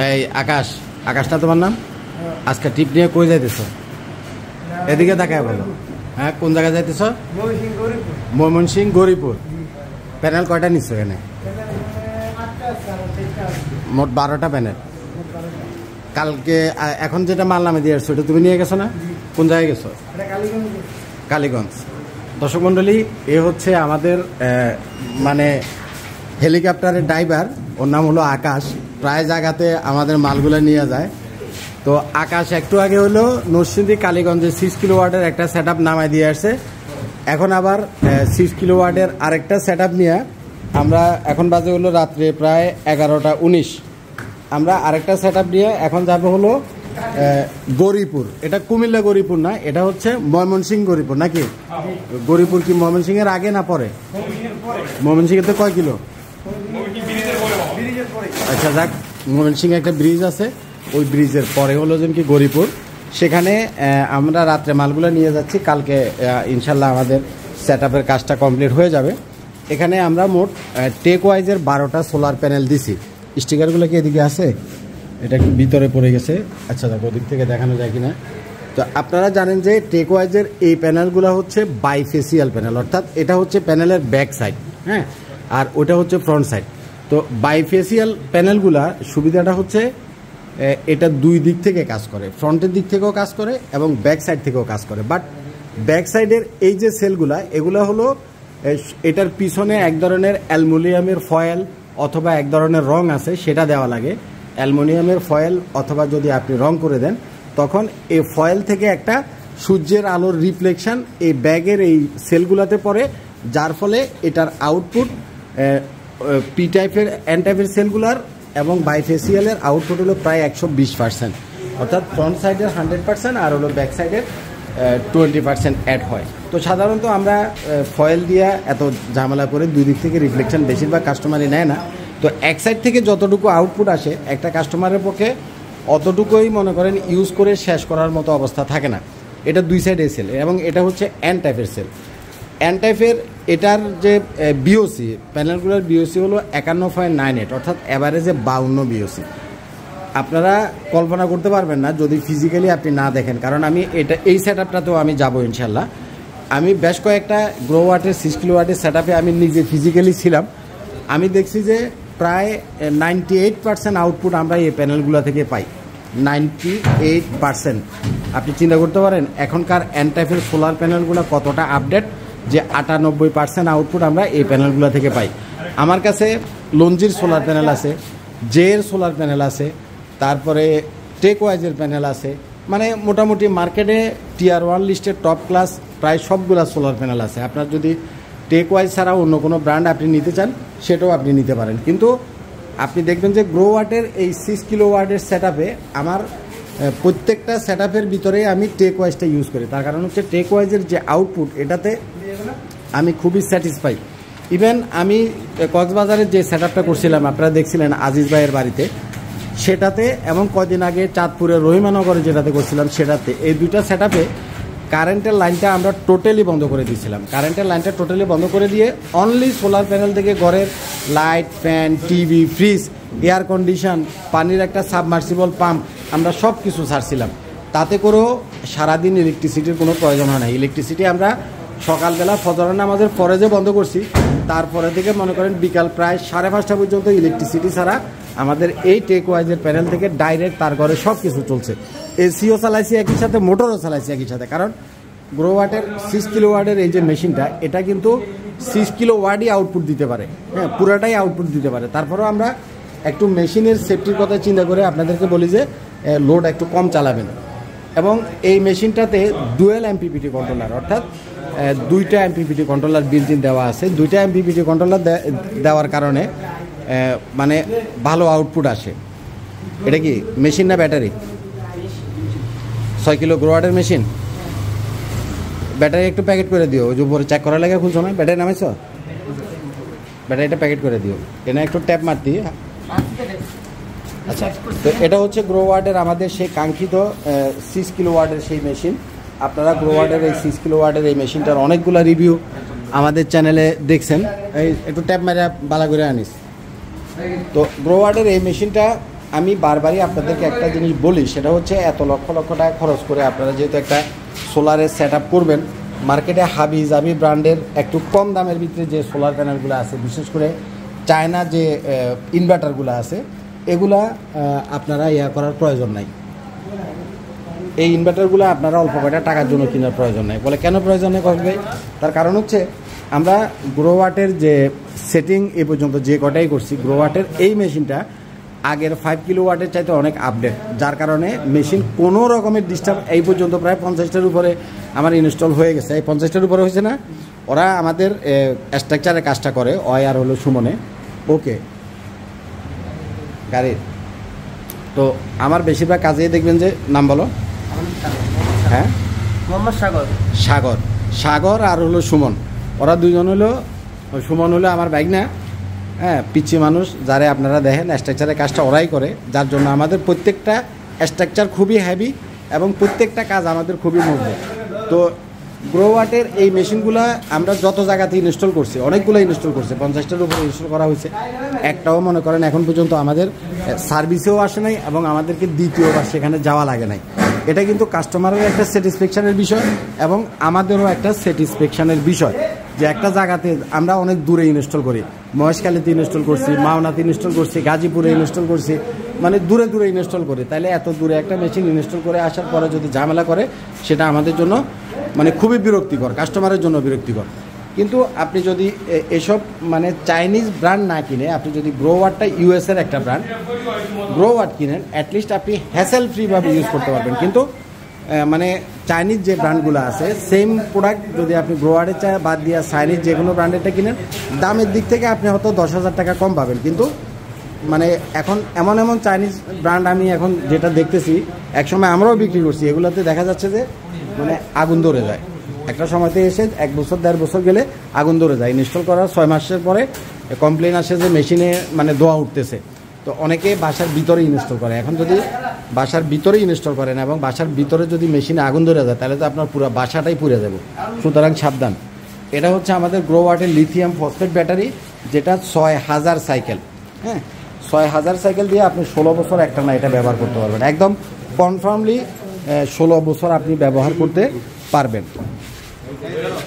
এই আকাশটা তোমার নাম? আজকে টিপ নিয়ে কই যাইতেছ? এদিকে তাকায় বলো। হ্যাঁ, কোন জায়গায় যাইতেছ? ময়মনসিংহ গৌরীপুর। প্যানেল কয়টা নিচ্ছ এখানে? মোট 12টা প্যানেল। কালকে এখন যেটা মাল নামে দিয়ে আসছো, এটা তুমি নিয়ে গেছো না? কোন জায়গায় গেছো? কালীগঞ্জ। দর্শক মন্ডলী, এ হচ্ছে আমাদের মানে হেলিকপ্টারের ড্রাইভার, ওর নাম হলো আকাশ। প্রায় জায়গাতে আমাদের মালগুলো নিয়ে যায়। তো আকাশ একটু আগে হলো নরসিংদী কালীগঞ্জে 6 কিলোওয়াটের একটা সেট আপ নামায় দিয়ে আসছে। এখন আবার 6 কিলোওয়াটের আরেকটা সেট আপ নিয়ে আমরা, এখন বাজে হলো রাত্রে প্রায় 11:19, আমরা আরেকটা সেট আপ নিয়ে এখন যাবো হলো গৌরীপুর। এটা কুমিল্লা গৌরীপুর না, এটা হচ্ছে ময়মনসিংহ গৌরীপুর। নাকি গৌরীপুর কি ময়মনসিংহের আগে না পরে? ময়মনসিংহেতে কয় কিলো? আচ্ছা যাক, ময়মনসিংহে একটা ব্রিজ আছে, ওই ব্রিজের পরে হলো যেন কি গৌরীপুর। সেখানে আমরা রাত্রে মালগুলো নিয়ে যাচ্ছি। কালকে ইনশাল্লাহ আমাদের সেট আপের কাজটা কমপ্লিট হয়ে যাবে। এখানে আমরা মোট টেক ওয়াইজের 12টা সোলার প্যানেল দিছি। স্টিকারগুলো কি এদিকে আছে? এটা কি ভিতরে পড়ে গেছে? আচ্ছা দেখো, ওদিক থেকে দেখানো যায় কিনা। তো আপনারা জানেন যে টেক ওয়াইজের এই প্যানেলগুলো হচ্ছে বাইফেসিয়াল প্যানেল, অর্থাৎ এটা হচ্ছে প্যানেলের ব্যাক সাইড, হ্যাঁ, আর ওটা হচ্ছে ফ্রন্ট সাইড। তো বাইফেসিয়াল প্যানেলগুলা সুবিধাটা হচ্ছে এটা দুই দিক থেকে কাজ করে, ফ্রন্টের দিক থেকেও কাজ করে এবং ব্যাক সাইড থেকেও কাজ করে। বাট ব্যাক সাইডের এই যে সেলগুলা, এগুলো হলো এটার পিছনে এক ধরনের অ্যালুমিনিয়ামের ফয়েল অথবা এক ধরনের রং আছে, সেটা দেওয়া লাগে। অ্যালুমিনিয়ামের ফয়েল অথবা যদি আপনি রং করে দেন, তখন এই ফয়েল থেকে একটা সূর্যের আলোর রিফ্লেকশন এই ব্যাগের এই সেলগুলোতে পড়ে, যার ফলে এটার আউটপুট পি টাইপের এন টাইপের সেলগুলার এবং বাইফেসিয়ালের আউটপুট হলো প্রায় 120%, অর্থাৎ ফ্রন্ট সাইডের 100% আর হলো ব্যাক সাইডের 20% অ্যাড হয়। তো সাধারণত আমরা ফয়েল দিয়ে এত ঝামেলা করে দুই দিক থেকে রিফ্লেকশন বেশিরভাগ কাস্টমারই নেয় না। তো এক সাইড থেকে যতটুকু আউটপুট আসে একটা কাস্টমারের পক্ষে অতটুকুই মনে করেন ইউজ করে শেষ করার মতো অবস্থা থাকে না। এটা দুই সাইডে সেল এবং এটা হচ্ছে এন টাইপের সেল। এন টাইপের এটার যে বিওসি প্যানেলগুলোর বিওসি হলো 51.98, অর্থাৎ অ্যাভারেজে 52 বিওসি। আপনারা কল্পনা করতে পারবেন না যদি ফিজিক্যালি আপনি না দেখেন, কারণ আমি এই সেট আপটাতেও আমি যাবো ইনশাল্লাহ। আমি বেশ কয়েকটা গ্রো ওয়াটের 6 কিলোওয়াটের সেট আপে আমি নিজে ফিজিক্যালি ছিলাম। আমি দেখছি যে প্রায় 98% আউটপুট আমরা এই প্যানেলগুলো থেকে পাই। 98%। আপনি চিন্তা করতে পারেন এখনকার এন টাইপের সোলার প্যানেলগুলো কতটা আপডেট, যে 98% আউটপুট আমরা এই প্যানেলগুলো থেকে পাই। আমার কাছে লঞ্জির সোলার প্যানেল আছে, জের সোলার প্যানেল আছে, তারপরে টেক ওয়াইজের প্যানেল আছে, মানে মোটামুটি মার্কেটে টিয়ার 1 লিস্টের টপ ক্লাস প্রায় সবগুলা সোলার প্যানেল আছে। আপনার যদি টেক ওয়াইজ ছাড়া অন্য কোনো ব্র্যান্ড আপনি নিতে চান, সেটাও আপনি নিতে পারেন। কিন্তু আপনি দেখবেন যে গ্রো ওয়াটের এই 6 কিলো ওয়াটের সেট আপে আমার প্রত্যেকটা সেট আপের ভিতরে আমি টেক ওয়াইজটা ইউজ করি। তার কারণ হচ্ছে টেক ওয়াইজের যে আউটপুট, এটাতে আমি খুবই স্যাটিসফাই। ইভেন আমি কক্সবাজারের যে সেট আপটা করছিলাম, আপনারা দেখছিলেন আজিজ ভাইয়ের বাড়িতে, সেটাতে এবং কদিন আগে চাঁদপুরের রহিমানগরে যেটাতে করছিলাম, সেটাতে এই দুইটা সেট আপে কারেন্টের লাইনটা আমরা টোটালি বন্ধ করে দিয়েছিলাম। কারেন্টের লাইনটা টোটালি বন্ধ করে দিয়ে অনলি সোলার প্যানেল থেকে ঘরের light, fan, TV, fridge, air condition, পানির একটা সাবমার্সিবল পাম্প, আমরা সব কিছু ছাড়ছিলাম। তাতে করেও সারাদিন ইলেকট্রিসিটির কোনো প্রয়োজন হয় না। ইলেকট্রিসিটি আমরা সকালবেলা ফজরের নামাজের পরে যে বন্ধ করছি, তারপরে থেকে মনে করেন বিকাল প্রায় 5:30 পর্যন্ত ইলেকট্রিসিটি ছাড়া আমাদের এই টেক ওয়াইজের প্যানেল থেকে ডাইরেক্ট তার ঘরে সব কিছু চলছে। এসিও চালাইছি একই সাথে, মোটরও চালাইছি একই সাথে। কারণ গ্রো ওয়াটের 6 কিলো ওয়াটের এই যে মেশিনটা, এটা কিন্তু 6 কিলো ওয়াটই আউটপুট দিতে পারে, হ্যাঁ, পুরাটাই আউটপুট দিতে পারে। তারপরেও আমরা একটু মেশিনের সেফটির কথা চিন্তা করে আপনাদেরকে বলি যে লোড একটু কম চালাবেন। এবং এই মেশিনটাতে ডুয়েল এমপিপিটি কন্ট্রোলার, অর্থাৎ 2টা এমপিপিটি কন্ট্রোলার বিল্ট ইন দেওয়া আছে। 2টা এমপিপিটি কন্ট্রোলার দেওয়ার কারণে মানে ভালো আউটপুট আসে। এটা কি মেশিন না ব্যাটারি? 6 কিলো গ্রো ওয়াটের মেশিন। ব্যাটারি একটু প্যাকেট করে দিও, ওই যে উপরে চেক করার লাগে খুলছো না, ব্যাটারি নামাইছ, ব্যাটারিটা প্যাকেট করে দিও, এনে একটু ট্যাপ মারতি। আচ্ছা, তো এটা হচ্ছে গ্রো ওয়াটের আমাদের সেই কাঙ্ক্ষিত 6 কিলো ওয়াটের সেই মেশিন। আপনারা গ্রো ওয়াটের এই 6 কিলো ওয়াটের এই মেশিনটার অনেকগুলো রিভিউ আমাদের চ্যানেলে দেখছেন। এই একটু ট্যাপ মারা বালা করে আনিস। তো গ্রো ওয়াটের এই মেশিনটা আমি বারবারই আপনাদেরকে একটা জিনিস বলি, সেটা হচ্ছে এত লক্ষ লক্ষ টাকা খরচ করে আপনারা যেহেতু একটা সোলারের সেট আপ করবেন, মার্কেটে হাবি জাবি ব্র্যান্ডের একটু কম দামের ভিতরে যে সোলার প্যানেলগুলো আছে, বিশেষ করে চায়না যে ইনভার্টারগুলো আছে, এগুলা আপনারা করার প্রয়োজন নাই। এই ইনভার্টারগুলো আপনারা অল্প কয়টা টাকার জন্য কেনার প্রয়োজন নেই। বলে কেন প্রয়োজন নেই করবে? তার কারণ হচ্ছে আমরা গ্রোওয়াটের যে সেটিং এ পর্যন্ত যে কটাই করছি, গ্রোওয়াটের এই মেশিনটা আগের 5 কিলোওয়াটের চাইতে অনেক আপডেট, যার কারণে মেশিন কোনো রকমের ডিস্টার্ব এই পর্যন্ত প্রায় 50টার উপরে আমার ইনস্টল হয়ে গেছে। এই 50টার উপরে হয়েছে না, ওরা আমাদের স্ট্রাকচারের কাজটা করে, আর হলো সুমনে। ওকে গাড়ির তো আমার বেশিরভাগ কাজেই দেখবেন যে নাম বলো। হ্যাঁ, মোহাম্মদ সাগর। সাগর সাগর আর হলো সুমন, ওরা দুজন হলো, সুমন হলো আমার বাইক না, হ্যাঁ, পিচ্ছি মানুষ যারা আপনারা দেখেন স্ট্রাকচারের কাজটা ওরাই করে, যার জন্য আমাদের প্রত্যেকটা স্ট্রাকচার খুবই হেভি এবং প্রত্যেকটা কাজ আমাদের খুবই মজবুত। তো গ্রোওয়াটের এই মেশিনগুলো আমরা যত জায়গাতে ইনস্টল করছি, অনেকগুলো ইনস্টল করছি, 50টার উপরে ইনস্টল করা হয়েছে, একটাও মনে করেন এখন পর্যন্ত আমাদের সার্ভিসেও আসে নাই এবং আমাদেরকে দ্বিতীয়বার সেখানে যাওয়া লাগে নাই। এটা কিন্তু কাস্টমারের একটা স্যাটিসফ্যাকশানের বিষয় এবং আমাদেরও একটা স্যাটিসফ্যাকশানের বিষয় যে একটা জায়গাতে আমরা অনেক দূরে ইনস্টল করি, মহেশখালীতে ইনস্টল করছি, মাওনাতে ইনস্টল করছি, গাজীপুরে ইনস্টল করছি, মানে দূরে দূরে ইনস্টল করি। তাইলে এত দূরে একটা মেশিন ইনস্টল করে আসার পরে যদি ঝামেলা করে, সেটা আমাদের জন্য মানে খুবই বিরক্তিকর, কাস্টমারের জন্য বিরক্তিকর। কিন্তু আপনি যদি এসব মানে চাইনিজ ব্র্যান্ড না কিনে আপনি যদি গ্রোওয়াটটা ইউএসের একটা ব্র্যান্ড গ্রোওয়াট কিনেন, অ্যাটলিস্ট আপনি হ্যাসেল ফ্রিভাবে ইউজ করতে পারবেন। কিন্তু মানে চাইনিজ যে ব্র্যান্ডগুলো আছে, সেম প্রোডাক্ট যদি আপনি গ্রোওয়াটের চায় বাদ দিয়ে চাইনিজ যে কোনো ব্র্যান্ডেরটা কিনেন, দামের দিক থেকে আপনি হয়তো 10,000 টাকা কম পাবেন। কিন্তু মানে এখন এমন এমন চাইনিজ ব্র্যান্ড আমি এখন যেটা দেখতেছি, একসময় আমরাও বিক্রি করছি, এগুলোতে দেখা যাচ্ছে যে মানে আগুন ধরে যায়। একটা সময়তে এসে 1 বছর 1.5 বছর গেলে আগুন ধরে যায়। ইনস্টল করার 6 মাসের পরে কমপ্লেন আসে যে মেশিনে মানে ধোঁয়া উঠতেছে। তো অনেকে বাসার ভিতরে ইনস্টল করে। এখন যদি বাসার ভিতরে ইনস্টল করেন এবং বাসার ভিতরে যদি মেশিনে আগুন ধরে যায়, তাহলে তো আপনার পুরো বাসাটাই পুড়ে যাবে। সুতরাং সাবধান। এটা হচ্ছে আমাদের গ্রোওয়াটের লিথিয়াম ফসফেট ব্যাটারি, যেটা 6000 সাইকেল, হ্যাঁ, 6000 সাইকেল দিয়ে আপনি 16 বছর একটা না এটা ব্যবহার করতে পারবেন, একদম কনফার্মলি 16 বছর আপনি ব্যবহার করতে পারবেন।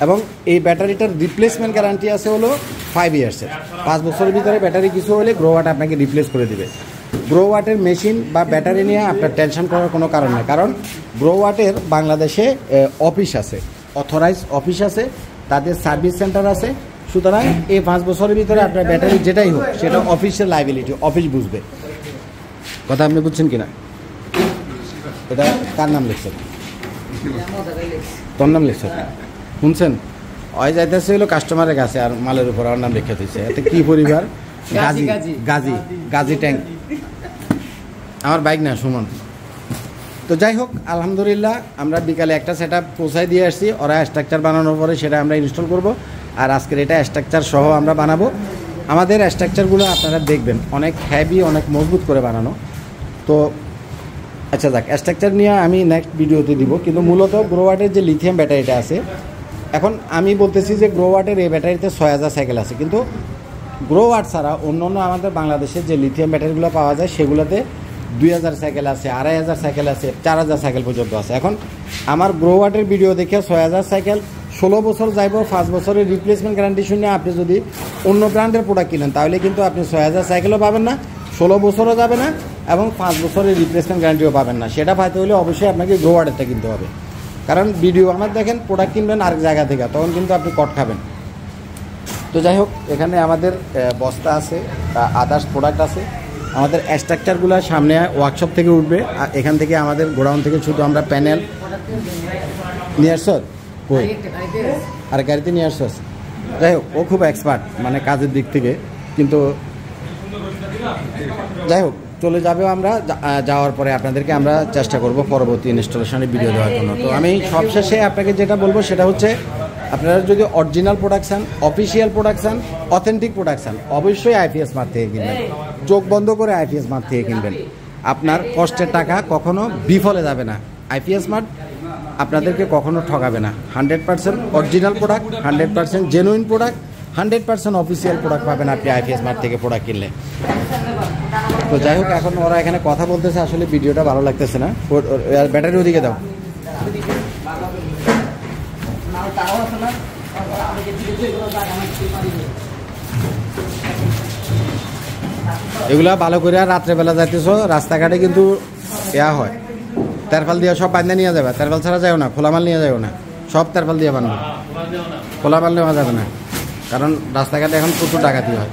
এবং এই ব্যাটারিটার রিপ্লেসমেন্ট গ্যারান্টি আছে হলো 5 ইয়ার্সের। 5 বছরের ভিতরে ব্যাটারি কিছু হলে গ্রোওয়াট আপনাকে রিপ্লেস করে দিবে। গ্রোওয়াটের মেশিন বা ব্যাটারি নিয়ে আপনার টেনশন করার কোনো কারণ নেই, কারণ গ্রোওয়াটের বাংলাদেশে অফিস আছে, অথরাইজ অফিস আছে, তাদের সার্ভিস সেন্টার আছে। সুতরাং এই 5 বছরের ভিতরে আপনার ব্যাটারি যেটাই হোক সেটা অফিসের লাইবিলিটি, অফিস বুঝবে। কথা আপনি বুঝছেন কিনা? এটা কার নাম লিখছেন? তোর নাম লিখছেন? শুনছেন? ওই যাইতেছে হলো কাস্টমারের কাছে আর মালের উপর আমার নাম লিখে দিচ্ছে। এতে কি পরিবার? গাজী গাজী গাজী ট্যাঙ্ক, আমার বাইক না, সুমন। তো যাই হোক, আলহামদুলিল্লাহ আমরা বিকালে একটা সেট আপ পৌঁছায় দিয়ে আসছি। ওরা স্ট্রাকচার বানানোর পরে সেটা আমরা ইনস্টল করব, আর আজকের এটা স্ট্রাকচার সহ আমরা বানাবো। আমাদের স্ট্রাকচারগুলো আপনারা দেখবেন অনেক হ্যাভি, অনেক মজবুত করে বানানো। তো আচ্ছা যাক, স্ট্রাকচার নিয়ে আমি নেক্সট ভিডিওতে দিব। কিন্তু মূলত গ্রোওয়াটের যে লিথিয়াম ব্যাটারিটা আছে, এখন আমি বলতেছি যে গ্রোওয়াটের এই ব্যাটারিতে 6000 সাইকেল আছে, কিন্তু গ্রোওয়াট ছাড়া অন্য অন্য আমাদের বাংলাদেশের যে লিথিয়াম ব্যাটারিগুলো পাওয়া যায় সেগুলোতে 2000 সাইকেল আছে, 2500 সাইকেল আছে, 4000 সাইকেল পর্যন্ত আছে। এখন আমার গ্রোওয়াটের ভিডিও দেখে 6000 সাইকেল 16 বছর যাইব, 5 বছরের রিপ্লেসমেন্ট গ্যারান্টি শুনে আপনি যদি অন্য ব্র্যান্ডের প্রোডাক্ট কিনেন, তাহলে কিন্তু আপনি 6000 সাইকেলও পাবেন না, 16 বছরও যাবে না এবং 5 বছরের রিপ্লেসমেন্ট গ্যারান্টিও পাবেন না। সেটা পাইতে হলে অবশ্যই আপনাকে গ্রোওয়াটেরটা কিনতে হবে, কারণ ভিডিও আমার দেখেন প্রোডাক্ট কিনবেন আরেক জায়গা থেকে, তখন কিন্তু আপনি কট খাবেন। তো যাই হোক, এখানে আমাদের বস্তা আছে, আদার্স প্রোডাক্ট আছে। আমাদের স্ট্রাকচারগুলো সামনে ওয়ার্কশপ থেকে উঠবে, এখান থেকে আমাদের গোডাউন থেকে শুধু আমরা প্যানেল নিয়ে আসছ, কই আর গাড়িতে নিয়ে আসছ। যাই হোক, ও খুব এক্সপার্ট মানে কাজের দিক থেকে। কিন্তু যাই হোক, চলে যাবেও আমরা, যাওয়ার পরে আপনাদেরকে আমরা চেষ্টা করব পরবর্তী ইনস্টলেশনের ভিডিও দেওয়ার জন্য। তো আমি সবশেষে আপনাকে যেটা বলবো সেটা হচ্ছে, আপনারা যদি original production, official production, authentic production, অবশ্যই আইপিএস মার্ট থেকে কিনবেন। চোখ বন্ধ করে আইপিএস মার্ট থেকে কিনবেন। আপনার কষ্টের টাকা কখনো বিফলে যাবে না। আইপিএস মার্ট আপনাদেরকে কখনো ঠকাবে না। 100% original product, 100% genuine product, 100% official product পাবেন আপনি আইপিএস মার্ট থেকে প্রোডাক্ট কিনলে। তো যাই হোক, এখন ওরা এখানে কথা বলতেছে, আসলে ভিডিওটা ভালো লাগতেছে না। ব্যাটারি ওদিকে দাও। এগুলা ভালো করে রাত্রেবেলা যাইতেছ, রাস্তাঘাটে কিন্তু ইয়া হয়, তেরপাল দিয়ে সব বান্ধা নিয়ে যাবে। তেরপাল ছাড়া যাও না, খোলা মাল নিয়ে যাও না, সব তেরপাল দিয়ে বানবে। খোলা মাল নেওয়া যাবে না, কারণ রাস্তাঘাটে এখন প্রচুর ডাকাতি হয়।